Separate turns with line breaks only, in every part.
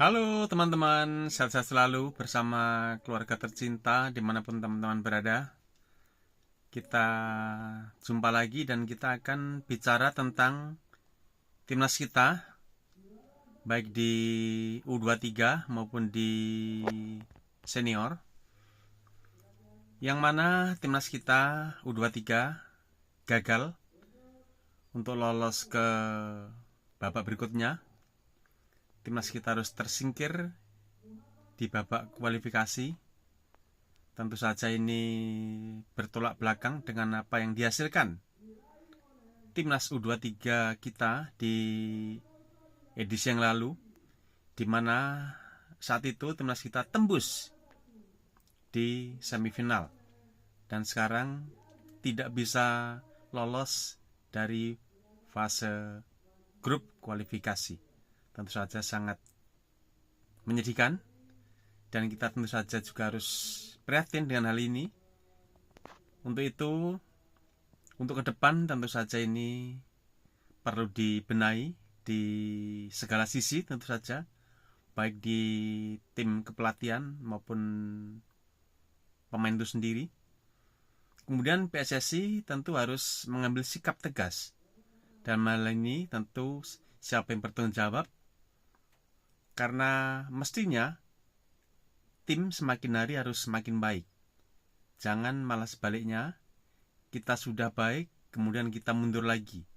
Halo teman-teman, sehat-sehat selalu bersama keluarga tercinta dimanapun teman-teman berada. Kita jumpa lagi dan kita akan bicara tentang timnas kita, baik di U23 maupun di senior. Yang mana timnas kita U23 gagal untuk lolos ke babak berikutnya. Timnas kita harus tersingkir di babak kualifikasi. Tentu saja ini bertolak belakang dengan apa yang dihasilkan timnas U23 kita di edisi yang lalu, di mana saat itu timnas kita tembus di semifinal dan sekarang tidak bisa lolos dari fase grup kualifikasi. Tentu saja sangat menyedihkan dan kita tentu saja juga harus prihatin dengan hal ini. Untuk itu, untuk ke depan tentu saja ini perlu dibenahi di segala sisi tentu saja, baik di tim kepelatihan maupun pemain itu sendiri. Kemudian PSSI tentu harus mengambil sikap tegas. Dan hal ini tentu siapa yang bertanggung jawab, karena mestinya tim semakin hari harus semakin baik. Jangan malah sebaliknya, kita sudah baik, kemudian kita mundur lagi.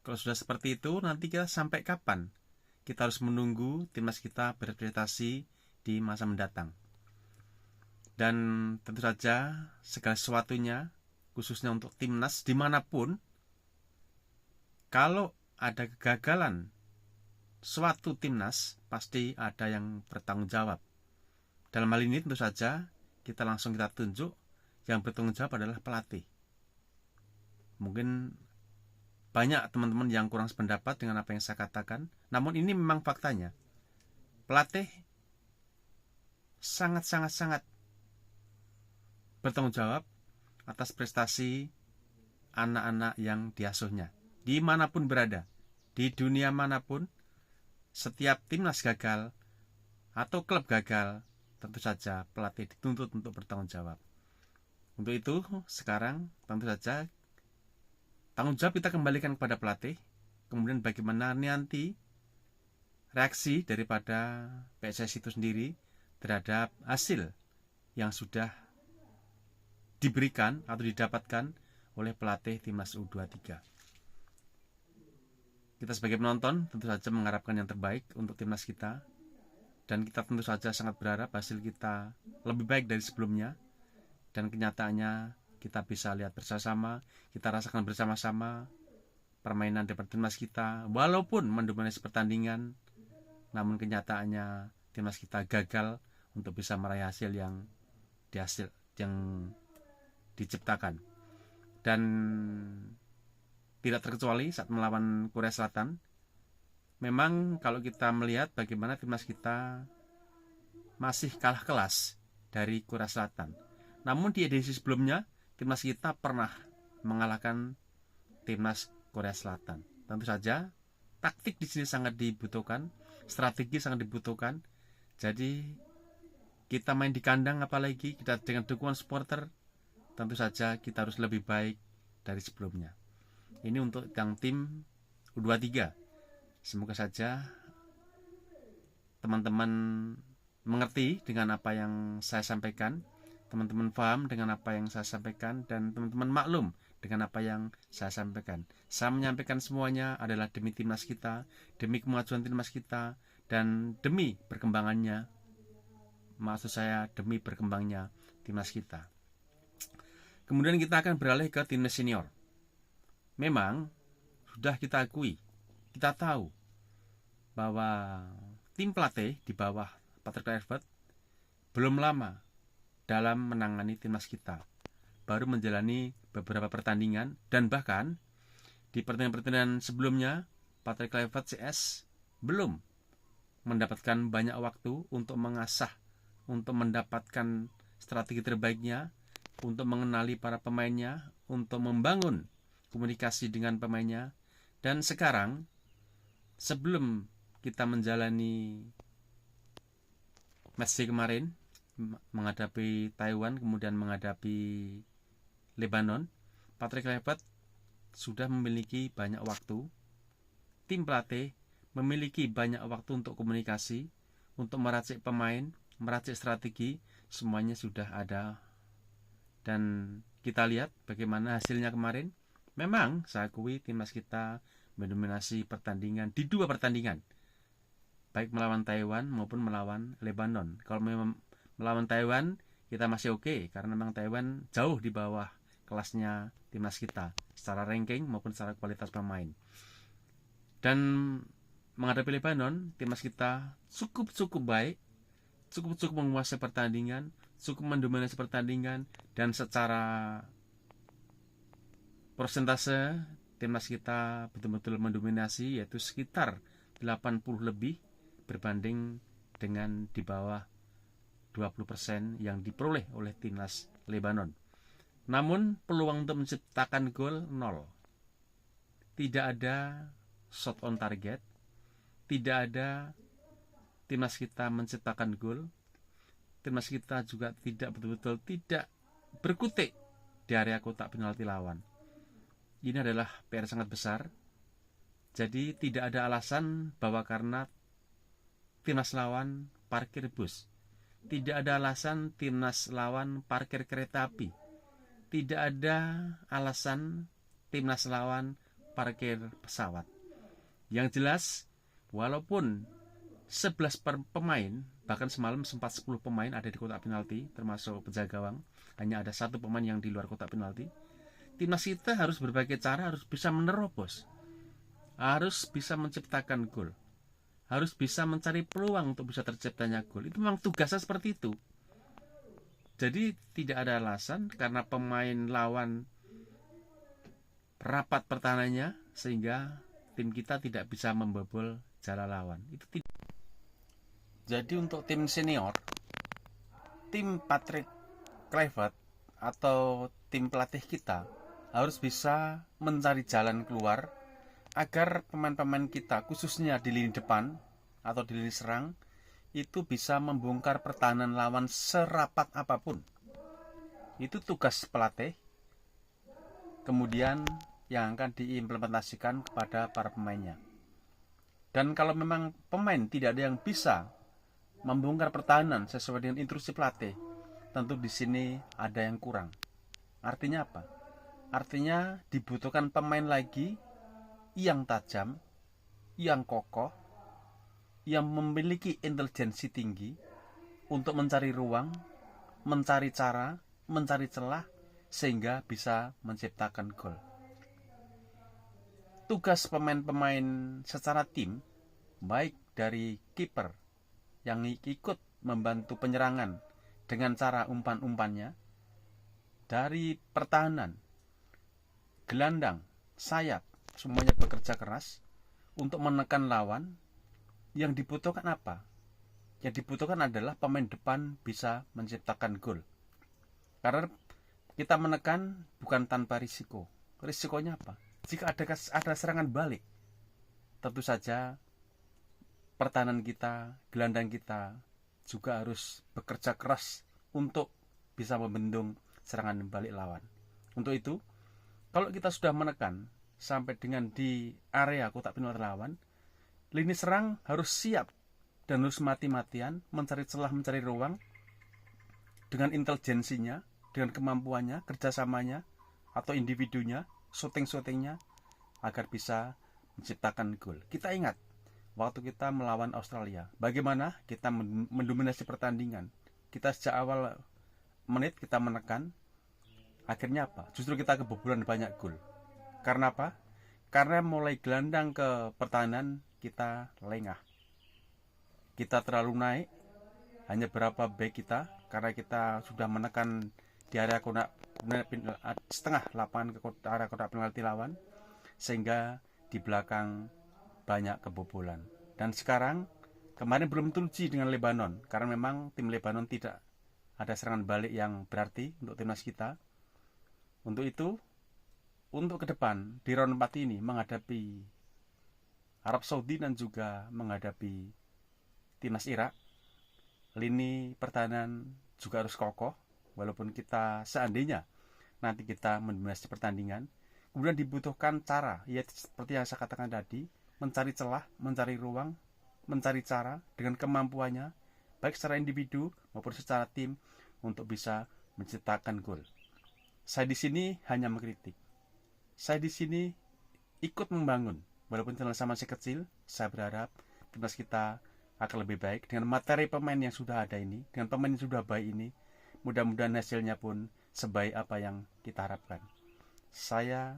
Kalau sudah seperti itu, nanti kita sampai kapan? Kita harus menunggu timnas kita berprestasi di masa mendatang. Dan tentu saja, segala sesuatunya, khususnya untuk timnas dimanapun, kalau ada kegagalan suatu timnas, pasti ada yang bertanggung jawab. Dalam hal ini tentu saja kita tunjuk yang bertanggung jawab adalah pelatih. Mungkin banyak teman-teman yang kurang sependapat dengan apa yang saya katakan, namun ini memang faktanya. Pelatih sangat bertanggung jawab atas prestasi anak-anak yang diasuhnya. Dimanapun berada, di dunia manapun, setiap timnas gagal atau klub gagal, tentu saja pelatih dituntut untuk bertanggung jawab. Untuk itu, sekarang tentu saja tanggung jawab kita kembalikan kepada pelatih. Kemudian bagaimana nanti reaksi daripada PSSI itu sendiri terhadap hasil yang sudah diberikan atau didapatkan oleh pelatih timnas U23. Kita sebagai penonton tentu saja mengharapkan yang terbaik untuk timnas kita, dan kita tentu saja sangat berharap hasil kita lebih baik dari sebelumnya, dan kenyataannya kita bisa lihat bersama-sama, kita rasakan bersama-sama permainan dari timnas kita. Walaupun mendominasi pertandingan, namun kenyataannya timnas kita gagal untuk bisa meraih hasil yang diciptakan. Dan tidak terkecuali saat melawan Korea Selatan. Memang kalau kita melihat bagaimana timnas kita masih kalah kelas dari Korea Selatan. Namun di edisi sebelumnya, timnas kita pernah mengalahkan timnas Korea Selatan. Tentu saja, taktik di sini sangat dibutuhkan, strategi sangat dibutuhkan. Jadi kita main di kandang, apalagi kita dengan dukungan supporter, tentu saja kita harus lebih baik dari sebelumnya. Ini untuk yang tim U23. Semoga saja teman-teman mengerti dengan apa yang saya sampaikan, teman-teman paham dengan apa yang saya sampaikan, dan teman-teman maklum dengan apa yang saya sampaikan. Saya menyampaikan semuanya adalah demi timnas kita, demi kemajuan timnas kita, dan demi perkembangannya. Maksud saya demi berkembangnya timnas kita. Kemudian kita akan beralih ke timnas senior. Memang sudah kita akui, kita tahu bahwa tim pelatih di bawah Patrick Kluivert belum lama dalam menangani timnas kita. Baru menjalani beberapa pertandingan, dan bahkan di pertandingan-pertandingan sebelumnya Patrick Kluivert CS belum mendapatkan banyak waktu untuk mengasah, untuk mendapatkan strategi terbaiknya, untuk mengenali para pemainnya, untuk membangun komunikasi dengan pemainnya. Dan sekarang, sebelum kita menjalani match kemarin menghadapi Taiwan, kemudian menghadapi Lebanon, Patrick Kluivert sudah memiliki banyak waktu. Tim pelatih memiliki banyak waktu untuk komunikasi, untuk meracik pemain, meracik strategi, semuanya sudah ada. Dan kita lihat bagaimana hasilnya kemarin. Memang saya akui timnas kita mendominasi pertandingan di 2 pertandingan, baik melawan Taiwan maupun melawan Lebanon. Kalau memang melawan Taiwan kita masih oke, karena memang Taiwan jauh di bawah kelasnya timnas kita secara ranking maupun secara kualitas pemain. Dan menghadapi Lebanon, timnas kita cukup baik, cukup menguasai pertandingan, cukup mendominasi pertandingan, dan secara persentase timnas kita betul-betul mendominasi, yaitu sekitar 80 lebih berbanding dengan di bawah 20% yang diperoleh oleh timnas Lebanon. Namun peluang untuk menciptakan gol 0. Tidak ada shot on target, tidak ada timnas kita menciptakan gol. Timnas kita juga betul-betul tidak berkutik di area kotak penalti lawan. Ini adalah PR sangat besar. Jadi tidak ada alasan bahwa karena timnas lawan parkir bus, tidak ada alasan timnas lawan parkir kereta api, tidak ada alasan timnas lawan parkir pesawat. Yang jelas, walaupun 11 pemain, bahkan semalam sempat 10 pemain ada di kotak penalti, termasuk penjaga gawang, hanya ada 1 pemain yang di luar kotak penalti, timnas kita harus berbagai cara, harus bisa menerobos, harus bisa menciptakan gol, harus bisa mencari peluang untuk bisa terciptanya gol. Itu memang tugasnya seperti itu. Jadi tidak ada alasan karena pemain lawan rapat pertahanannya sehingga tim kita tidak bisa membobol jala lawan. Itu tidak. Jadi untuk tim senior, tim Patrick Kluivert atau tim pelatih kita harus bisa mencari jalan keluar agar pemain-pemain kita, khususnya di lini depan atau di lini serang, itu bisa membongkar pertahanan lawan serapat apapun. Itu tugas pelatih, kemudian yang akan diimplementasikan kepada para pemainnya. Dan kalau memang pemain tidak ada yang bisa membongkar pertahanan sesuai dengan instruksi pelatih, tentu di sini ada yang kurang. Artinya apa? Artinya dibutuhkan pemain lagi yang tajam, yang kokoh, yang memiliki intelijensi tinggi untuk mencari ruang, mencari cara, mencari celah sehingga bisa menciptakan gol. Tugas pemain-pemain secara tim, baik dari kiper yang ikut membantu penyerangan dengan cara umpan-umpannya, dari pertahanan, gelandang, sayap, semuanya bekerja keras untuk menekan lawan. Yang dibutuhkan apa? Yang dibutuhkan adalah pemain depan bisa menciptakan gol. Karena kita menekan bukan tanpa risiko. Risikonya apa? Jika ada serangan balik, tentu saja pertahanan kita, gelandang kita juga harus bekerja keras untuk bisa membendung serangan balik lawan. Untuk itu, kalau kita sudah menekan sampai dengan di area kotak penalti lawan, lini serang harus siap dan harus mati-matian mencari celah, mencari ruang dengan intelijensinya, dengan kemampuannya, kerjasamanya, atau individunya, shooting-shootingnya, agar bisa menciptakan gol. Kita ingat, waktu kita melawan Australia, bagaimana kita mendominasi pertandingan. Kita sejak awal menit kita menekan, akhirnya apa? Justru kita kebobolan banyak gol. Karena apa? Karena mulai gelandang ke pertahanan, kita lengah. Kita terlalu naik, hanya berapa back kita, karena kita sudah menekan di area setengah lapangan ke area kotak penalti lawan, sehingga di belakang banyak kebobolan. Dan sekarang, kemarin belum teruji dengan Lebanon, karena memang tim Lebanon tidak ada serangan balik yang berarti untuk timnas kita. Untuk itu, untuk ke depan di round 4 ini menghadapi Arab Saudi dan juga menghadapi timnas Irak, lini pertahanan juga harus kokoh, walaupun kita seandainya nanti kita mendominasi pertandingan. Kemudian dibutuhkan cara, ya seperti yang saya katakan tadi, mencari celah, mencari ruang, mencari cara dengan kemampuannya, baik secara individu maupun secara tim, untuk bisa menciptakan gol. Saya di sini hanya mengkritik. Saya di sini ikut membangun. Walaupun sama masih kecil, saya berharap timnas kita akan lebih baik dengan materi pemain yang sudah ada ini, dengan pemain yang sudah baik ini. Mudah-mudahan hasilnya pun sebaik apa yang kita harapkan. Saya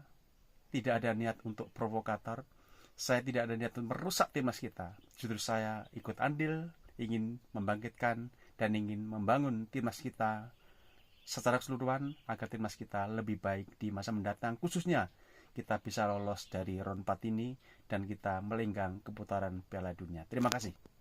tidak ada niat untuk provokator. Saya tidak ada niat untuk merusak timnas kita. Justru saya ikut andil, ingin membangkitkan dan ingin membangun timnas kita secara keseluruhan agar timnas kita lebih baik di masa mendatang, khususnya kita bisa lolos dari round 4 ini dan kita melenggang ke putaran Piala Dunia. Terima kasih.